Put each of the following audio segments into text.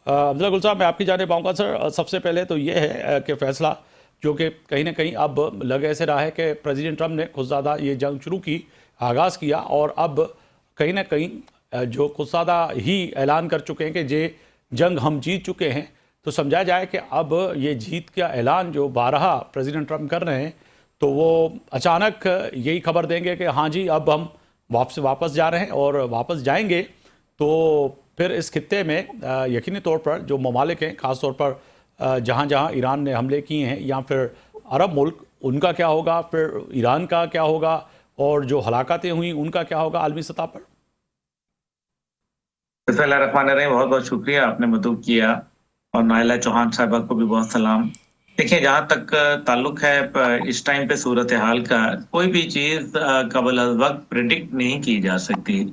अब्दुल्ला गुल साहब, मैं आपकी जानिब आऊँगा सर। सबसे पहले तो ये है कि फ़ैसला जो कि कहीं ना कहीं अब लग ऐसे रहा है कि प्रेसिडेंट ट्रम्प ने खुद ज़्यादा ये जंग शुरू की, आगाज़ किया, और अब कहीं ना कहीं जो खुद ज़्यादा ही ऐलान कर चुके हैं कि ये जंग हम जीत चुके हैं। तो समझा जाए कि अब ये जीत का ऐलान जो 12 प्रेसिडेंट ट्रम्प कर रहे हैं, तो वो अचानक यही खबर देंगे कि हाँ जी, अब हम वापस जा रहे हैं, और वापस जाएंगे तो फिर इस खित्ते में यकीनी तौर पर जो ममालिक हैं, ख़ास तौर पर जहाँ जहाँ ईरान ने हमले किए हैं, या फिर अरब मुल्क, उनका क्या होगा, फिर ईरान का क्या होगा, और जो हलाकतें हुई उनका क्या होगा आलमी सतह पर। बिस्मिल्लाहिर्रहमानिर्रहीम। बहुत बहुत शुक्रिया, आपने मदद किया। और नाइला चौहान साहबा को भी बहुत सलाम। देखिए, जहाँ तक ताल्लुक है इस टाइम पे सूरत हाल का, कोई भी चीज कबल अज वक्त प्रिडिक्ट नहीं की जा सकती,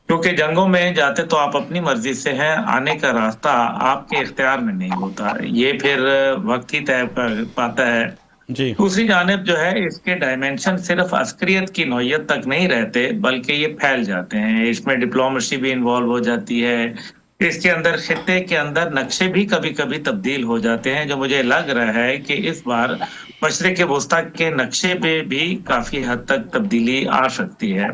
क्योंकि जंगों में जाते तो आप अपनी मर्जी से हैं, आने का रास्ता आपके इख्तियार में नहीं होता, ये फिर वक्त ही तय कर पाता है। जी। दूसरी जानिब जो है, इसके डायमेंशन सिर्फ अस्करियत की नौयत तक नहीं रहते, बल्कि ये फैल जाते हैं। इसमें डिप्लोमेसी भी इन्वॉल्व हो जाती है। इसके अंदर खित्ते के अंदर नक्शे भी कभी कभी तब्दील हो जाते हैं, जो मुझे लग रहा है कि इस बार मशरिक वस्ता के नक्शे पे भी काफी हद तक तब्दीली आ सकती है।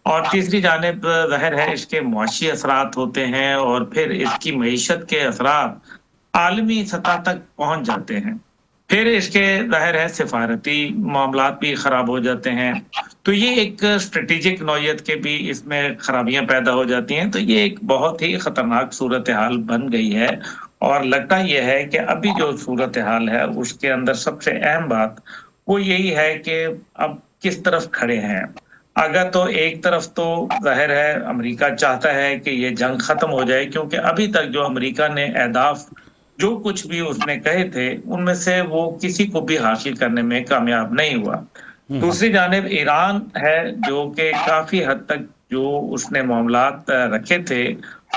और तीसरी जानिब ज़ाहिर है इसके मुआशी असरात होते हैं, और फिर इसकी मईशत के असरात आलमी सतह तक पहुंच जाते हैं। फिर इसके ज़ाहिर है सिफारती मामलात भी खराब हो जाते हैं। तो ये एक स्ट्रेटेजिक नौयत के भी इसमें खराबियां पैदा हो जाती हैं। तो ये एक बहुत ही खतरनाक सूरत हाल बन गई है। और लगता यह है कि अभी जो सूरत हाल है उसके अंदर सबसे अहम बात वो यही है कि अब किस तरफ खड़े हैं। अगर तो एक तरफ तो ज़ाहिर है अमेरिका चाहता है कि ये जंग खत्म हो जाए, क्योंकि अभी तक जो अमेरिका ने अहदाफ जो कुछ भी उसने कहे थे, उनमें से वो किसी को भी हासिल करने में कामयाब नहीं हुआ। हम्म। दूसरी जानिब ईरान है, जो कि काफ़ी हद तक जो उसने मामलात रखे थे,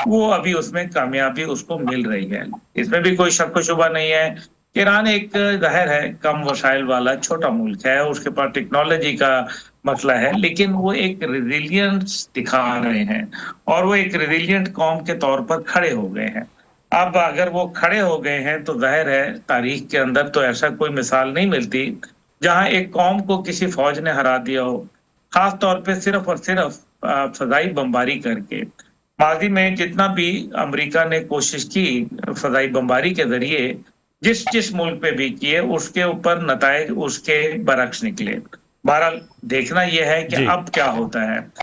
वो अभी उसमें कामयाबी उसको मिल रही है। इसमें भी कोई शक व शुबा नहीं है। ईरान एक ज़ाहिर है कम वसाइल वाला छोटा मुल्क है, उसके पास टेक्नोलॉजी का मसला है, लेकिन वो एक रेज़िलियंस दिखा रहे हैं, और वो एक रेज़िलिएंट कौम के तौर पर खड़े हो गए हैं। अब अगर वो खड़े हो गए हैं तो ज़ाहिर है तारीख के अंदर तो ऐसा कोई मिसाल नहीं मिलती जहां एक कौम को किसी फौज ने हरा दिया हो, खास तौर पे सिर्फ और सिर्फ फजाई बमबारी करके। माजी में जितना भी अमेरिका ने कोशिश की फजाई बमबारी के जरिए जिस जिस मुल्क पे भी किए, उसके ऊपर नतायज उसके बरक्स निकले। बहरहाल देखना यह है कि जी। अब क्या होता है।